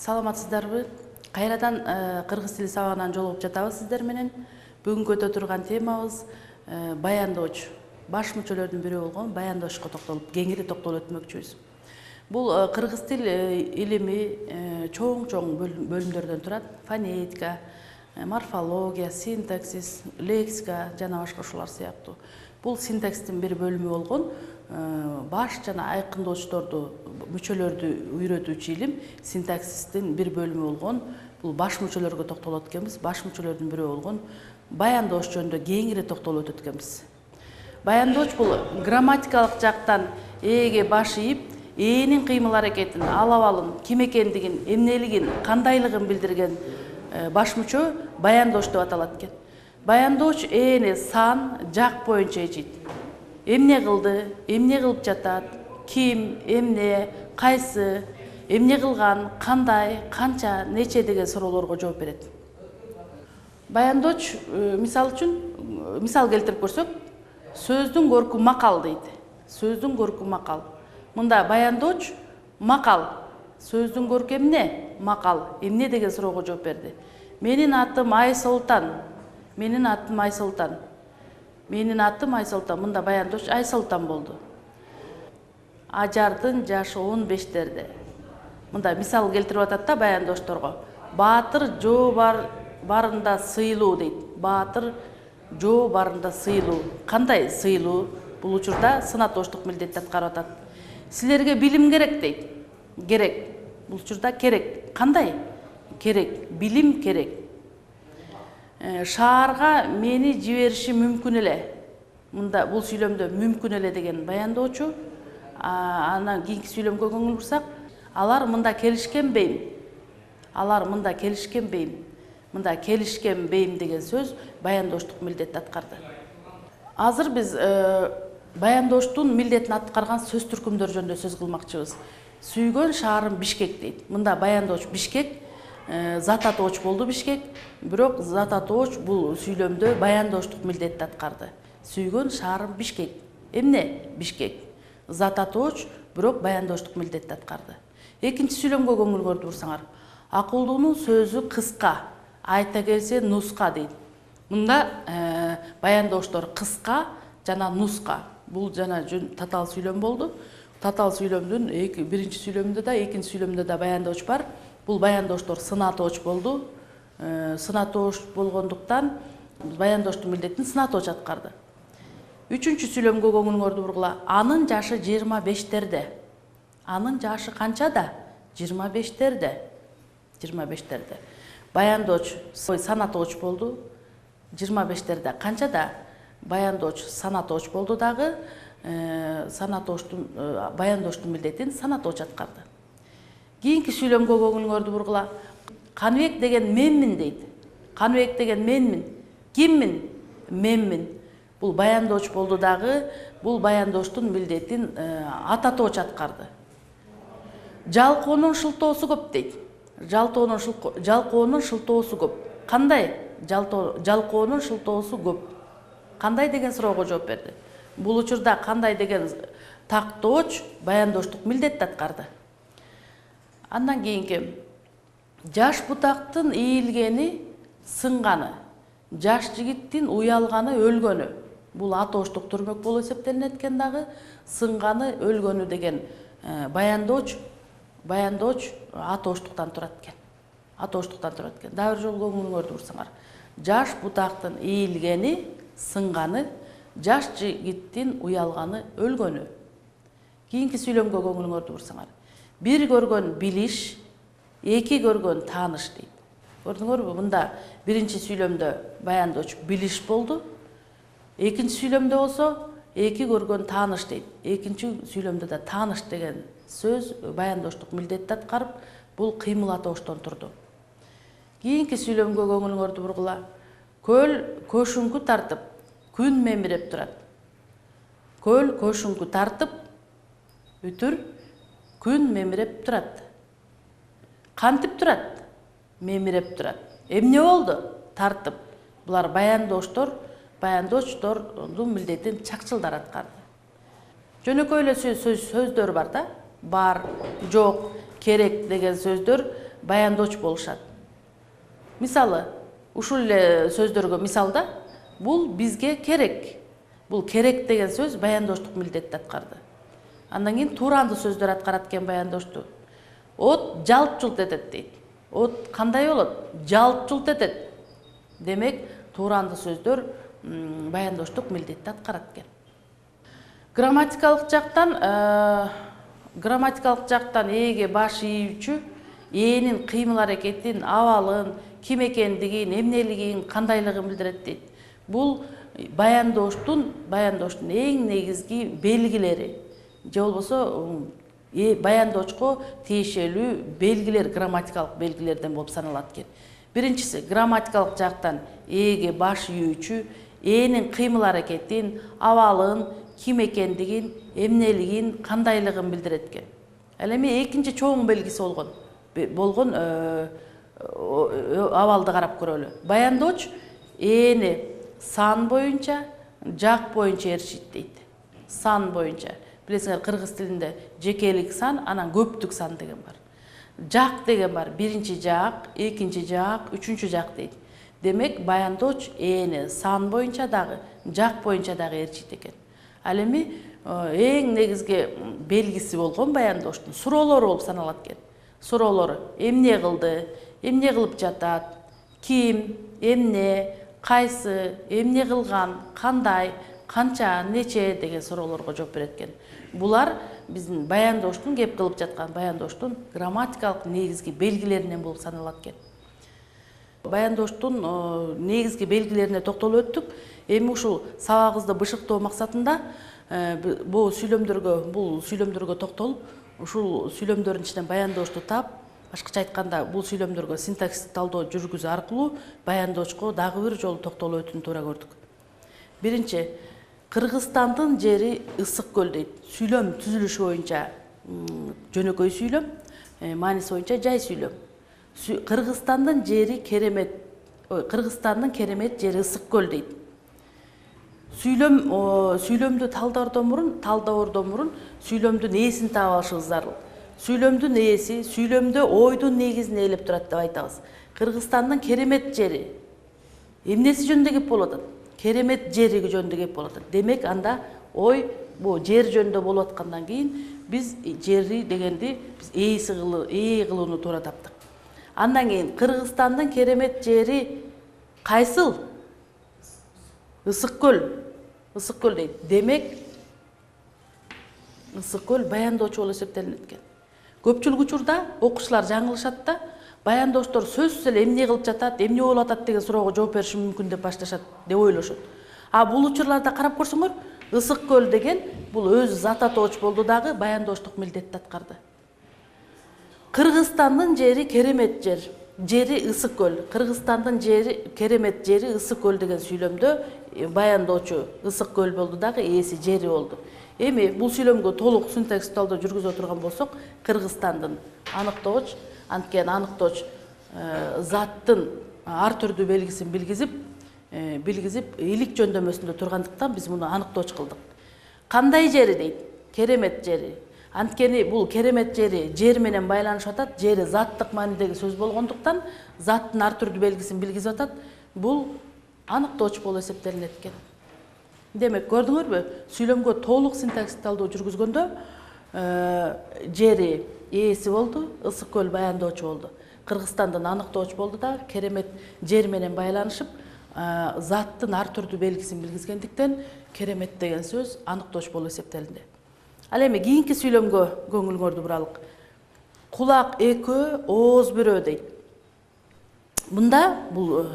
Саламатсыздарбы? Кайрадан кыргыз тили сабагынан жолугуп жатабыз сиздер менен. Бүгүнкү өтө турган темабыз баяндооч. Баш мүчөлөрдүн бири болгон баяндоочко токтолуп, кеңири токтолуп өтмөкчүбүз. Бул кыргыз тил илими чоң бөлүмдөрдөн турат. Фонетика, морфология, синтаксис, лексика жана башка ушулар сыяктуу. Бул синтаксистин бир бөлүмү болгон баш жана айкындоочторду, мүчөлөрдү үйрөтүүчү илим синтаксистин бир бөлүмү болгон бул баш мүчөлөргө токтолот экенбиз. Баш мүчөлөрдүн бири болгон баяндооч жөнүндө кеңири токтолуп өтөт экенбиз. Баяндооч бул грамматикалык жактан ээге баш ийип, ээнин кыймыл аракетин, алабалын, ким экендигин, эмнелигин, кандайлыгын билдирген баш мүчө баяндооч деп аталат экен. Баяндооч ээни сан, жак боюнча ичит. Эмне кылды, эмне кылып жатат, ким, эмне, кайсы, эмне кылган, кандай, канча, нече деген суроолорго жооп берет. Баяндооч мисал үчүн мисал келтирип көрсөк, сөздүн көркү макал дейт. Сөздүн көркү макал. Мында баяндооч макал. Сөздүн көркү эмне? Макал. Эмне деген суроого жооп берди. Менин атым Айсултан. Менин атым Айсултан. Менин атым Айсултан. Мында баяндооч Айсултан болду. Ажардын жашы 15-терде. Мында мисал келтирип атат да баяндоочторго. Баатыр жоо барында сыйлуу дейт. Баатыр жоо барында сыйлуу. Кандай сыйлуу? Бул учурда сынатоочтук милдетти аткарып атат. Силерге билим керек дейт. Керек. Бул учурда керек. Кандай? Керек. Билим керек. Шаарга мени жибериши мүмкүн эле. Мында бул сүйлөмдө мүмкүн эле деген баяндоочу. Анан кийинки сүйлөмгө көңүл бурсак, алар мында келишкенбейм. Алар мында келишкенбейм. Мында келишкенбейм деген сөз баяндоочтук милдетти аткарды. Азыр биз баяндоочтун милдетин аткарган сөз түркүмдөр жөнүндө сөз кылмакчыбыз. Сүйгөн шаарым Бишкек дейт. Мында баяндооч Бишкек, зат атооч болду Бишкек, бирок зат атооч бул сүйлөмдө баяндоочтук милдетти аткарды. Сүйгөн шаарым Бишкек. Эмне? Бишкек. Зат атооч, бирок баяндоочтук милдетти аткарды. Экинчи сүйлөмгө көңүл бурсаңар. Акылдуунун сөзү кыска, айта келсе нуска дейт. Мында баяндоочтор кыска жана нуска. Бул жана татаал сүйлөм болду. Татаал сүйлөмдүн биринчи сүйлөмүндө да, экинчи сүйлөмүндө да баяндооч бар. Бул баяндоочтор сынатооч болду. Сынатооч болгондуктан баяндоочтун милдетин сынатооч аткарды. Үчүнчү сүйлөмгө көңүлүңөрдү бургула. Анын жашы 25-терде. Анын жашы канчада? 25-терде. 25-терде. Баяндооч санатооч болду. 25-терде. Канчада? Баяндооч санатооч болду дагы. Баяндоочтун милдетин санатооч аткарды. Кийинки сүйлөмгө көңүлүңөрдү бургула. Каныбек деген менмин дейт. Каныбек деген менмин. Киммин? Менмин. Бул баяндооч болду дагы. Бул баяндоочтун милдетин ататооч аткарды. Жалкоонун шылтоосу көп дейт. Жалкоонун шылтоосу көп. Кандай? Жалкоонун шылтоосу көп. Кандай деген суроого жооп берди. Бул учурда кандай деген тактооч баяндоочтук милдетти аткарды. Андан кийинки жаш бутактын ийилгени, сынганы, жаш жигиттин уялганы, өлгөнү. Бул атоочтук түрмөк болуп эсептелинет экен дагы. Сынганы, өлгөнү деген баяндооч атоочтуктан турат экен. Атоочтуктан турат экен. Дагы бир жолу көңүлүңөрдү бурсаңар. Жаш бутактын ийилгени, сынганы, жаш жигиттин уялганы, өлгөнү. Кийинки сүйлөмгө көңүлүңөрдү бурсаңар. Бир көргөн билиш, эки көргөн тааныш дейт. Көрдүңөрбү? Мында биринчи сүйлөмдө баяндооч билиш болду. Экинчи сүйлөмдө болсо эки көргөн тааныш дейт. Экинчи сүйлөмдө да тааныш деген сөз баяндоочтук милдетти аткарып, бул кыймыл атоочтон турду. Кийинки сүйлөмгө көңүлүңөрдү бургула. Көл көшүңкү тартып, күн мемиреп турат. Көл көшүңкү тартып, бүтүр, күн мемиреп турат. Кантип турат? Мемиреп турат. Эмне болду? Тартып. Булар баяндоочтордун милдетин чакчылдар аткарды. Жөнөкөй эле сөздөр бар да. Бар, жок, керек деген сөздөр баяндоочу болушат. Мисалы, ушул эле сөздөргө мисалда бул бизге керек. Бул керек деген сөз баяндоочтук милдетти аткарды. Андан кийин туурандуу сөздөр аткарат экен баяндоочту. От жалт жулт этет дейт. От кандай болот? Жалт жулт этет. Демек, туурандуу сөздөр баяндоочтук милдетти аткарат экен. Грамматикалык жактан ээге баш ийүүчү ээлин кыймыл аракетин, абалын, ким экендигин, эмнелигин, кандайлыгын билдирет дейт. Бул баяндооштун эң негизги белгилери. Же болбосо баяндоочко тиешелүү белгилер, грамматикалык белгилерден болуп саналат экен. Биринчиси, грамматикалык жактан ээге баш ийүүчү ээлин кыймыл аракетин, абалын, ким экендигин, эмнелигин, кандайлыгын билдирет экен. Ал эми экинчи чоң белгиси болгон абалды карап көрөлү. Баяндооч ээни сан боюнча, жак боюнча ээрчийт дейт. Сан боюнча. Билесиңер, кыргыз тилинде жекелик сан, анан көптүк сан деген бар. Жак деген бар. Биринчи жак, экинчи жак, үчүнчү жак дейт. Демек, баяндооч ээни сан боюнча дагы, жак боюнча дагы ээрчийт экен. Ал эми эң негизги белгиси болгон баяндооштун суроолору болуп саналат экен. Суроолору: эмне кылды, эмне кылып жатат, ким, эмне, кайсы, эмне кылган, кандай, канча, нече деген суроолорго жооп берет экен. Булар биздин баяндооштун, кеп кылып жаткан баяндооштун грамматикалык негизги белгилеринен болуп саналат экен. Баяндооштун негизги белгилерине токтолуп өттүк. Эми ушул сабагыбызды бышыктоо максатында бул сүйлөмдөргө токтолуп, ушул сүйлөмдөрдүн ичинен баяндоошту таап, башкача айтканда, бул сүйлөмдөргө синтаксистик талдоо жүргүзүү аркылуу баяндоочко дагы бир жолу токтолуп өтүүнү туура көрдүк. Биринчи, Кыргызстандын жери ысык көл дейт. Сүйлөм түзүлүшү боюнча жөнөкөй сүйлөм, мааниси боюнча жай сүйлөм. Кыргызстандын керемет жери ысык көл дейт. Сүйлөмдү талдаордон мурун сүйлөмдүн ээсин таап алышыбыз зарыл. Сүйлөмдүн ээси сүйлөмдө ойдун негизин ээлеп турат деп айтабыз. Кыргызстандын керемет жери эмнеси жөнүндө кеп болуп атат? Керемет жери жөнүндө кеп болуп атат. Демек, анда ой бул жер жөнүндө болуп аткандан кийин биз жери дегенди ээ кылууну туура таптык. Андан кийин Кыргызстандын керемет жери кайсыл? Ысык көл. Ысык көл дейт. Демек, ысык көл баяндоочу болуп эсептелинет экен. Көпчүлүк учурда окуучулар жаңылышат да, баяндооштор сөзсүз эле эмне кылып жатат, эмне болуп атат деген суроого жооп бериши мүмкүн деп башташат, деп ойлошот. А бул учурларда карап көрсөңөр, ысык көл деген бул өзү зат атооч болду дагы баяндооштук милдетти аткарды. Кыргызстандын жери керемет жери ысык көл. Кыргызстандын керемет жери ысык көл деген сүйлөмдө баяндоочу ысык көл болду дагы ээси жери болду. Эми бул сүйлөмгө толук синтаксистик талдоо жүргүзө турган болсок, Кыргызстандын аныктооч, анткени аныктооч заттын ар түрдүү белгисин билгизип, илик жөндөмөсүндө тургандыктан биз муну аныктооч кылдык. Кандай жери дейт? Керемет жери. Анткени бул керемет жери жер менен байланышып атат, жери заттык маанидеги сөз болгондуктан заттын ар түрдүү белгисин билгизип атат. Бул аныктооч болуп эсептелинет экен. Демек, көрдүңөрбү? Сүйлөмгө толук синтаксистик талдоо жүргүзгөндө жери ээси болду, ысык көл баяндоочу болду. Кыргызстандын аныктооч болду да, керемет жер менен байланышып, заттын ар түрдүү белгисин билгизгендиктен керемет деген сөз аныктооч болуп эсептелинди. Ал эми кийинки сүйлөмгө көңүлүңөрдү буралык. Кулак экөө, ооз бирөө дейт. Мында бул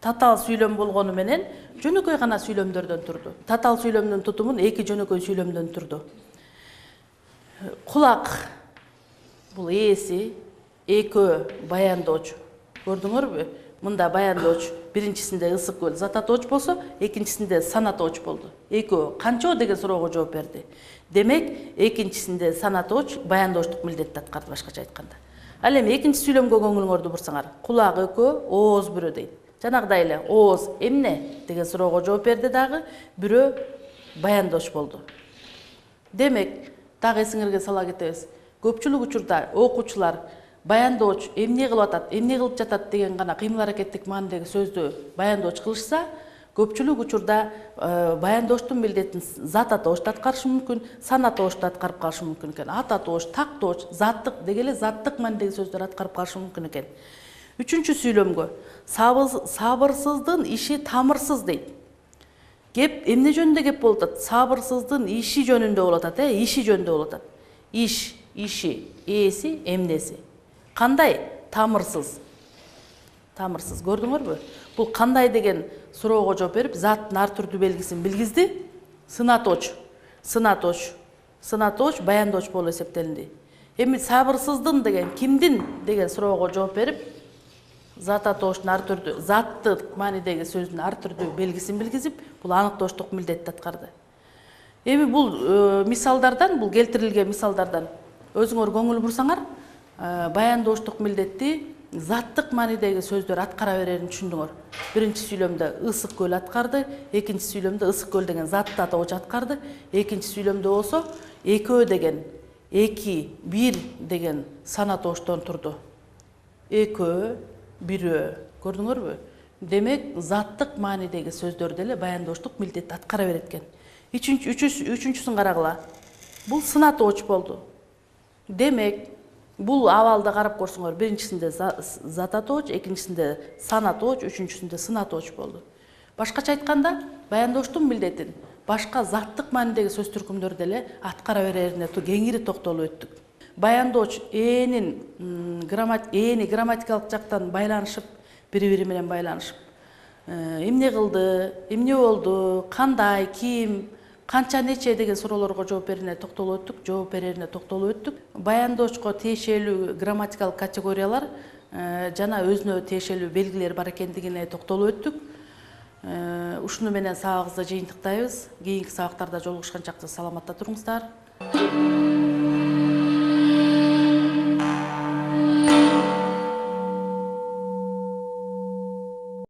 татаал сүйлөм болгону менен жөнөкөй гана сүйлөмдөрдөн турду. Татаал сүйлөмдүн тутумун эки жөнөкөй сүйлөмдөн турду. Кулак бул ээси, экөө баяндоочу. Көрдүңөрбү? Мында баяндооч биринчисинде ысык көл зат атооч болсо, экинчисинде сан атооч болду. Экөө канчоо деген суроого жооп берди. Демек, экинчисинде сан атооч баяндооштук милдетти аткарды, башкача айтканда. Ал эми экинчи сүйлөмгө көңүлүңөрдү бурсаңар. Кулак экөө, ооз бирөө дейт. Жанагыдай эле ооз эмне деген суроого жооп берди дагы, бирөө баяндооч болду. Демек, дагы эсиңерге сала кетебиз. Көпчүлүк учурда окуучулар баяндооч эмне кылып атат, эмне кылып жатат деген гана кыймыл аракеттик маанидеги сөздү баяндооч кылышса, көпчүлүк учурда баяндооштун милдетин зат атоочту аткарышы мүмкүн, сан атоочту аткарып калышы мүмкүн экен. Ат атооч, тактооч, заттык деги эле заттык маанидеги сөздөр аткарып калышы мүмкүн экен. Үчүнчү сүйлөмгө сабырсыздын иши тамырсыз дейт. Кеп эмне жөнүндө кеп болуп атат? Сабырсыздын иши жөнүндө болуп атат, иши жөнүндө болуп атат. Иш, иши, ээси, эмнеси. Кандай? Тамырсыз. Тамырсыз. Көрдүңөрбү? Бул кандай деген суроого жооп берип, заттын ар түрдүү белгисин билгизди. Сынатооч, баяндооч болуп эсептелинди. Эми сабырсыздын деген кимдин деген суроого жооп берип, зат атооштун ар түрдүү, заттык маанидеги сөздүн ар түрдүү белгисин билгизип, бул аныктооштук милдетти аткарды. Эми бул мисалдардан, бул келтирилген мисалдардан өзүңөр көңүл бурсаңар, баяндооштук милдетти заттык маанидеги сөздөр аткара берерин түшүндүңөр. Биринчи сүйлөмдө ысык көл аткарды, экинчи сүйлөмдө ысык көл деген затты атоочу аткарды, экинчи сүйлөмдө болсо экөө деген, эки, бир деген сан атооштон турду. Экөө, бирөө, көрдүңөрбү? Демек, заттык маанидеги сөздөрдү эле баяндооштук милдетти аткара берет экен. Үчүнчүсүн карагыла. Бул сын атооч болду. Демек, бул абалда карап көрсөңөр, биринчисинде зат атооч, экинчисинде сан атооч, үчүнчүсүндө сын атооч болду. Башкача айтканда, баяндооштун милдетин башка заттык маанидеги сөз түркүмдөрдө эле аткара берерине кеңири токтолуп өттүк. Баяндооч ээни грамматикалык жактан байланышып, бири-бири менен байланышып, эмне кылды, эмне болду, кандай, ким, канча нече деген суроолорго жооп берерине токтолуп өттүк. Баяндоочко тиешелүү грамматикалык категориялар жана өзүнө тиешелүү белгилер бар экендигине токтолуп өттүк. Ушуну менен сабагыбызды жыйынтыктайбыз. Кийинки сабактарда жолугушканча саламатта туруңуздар.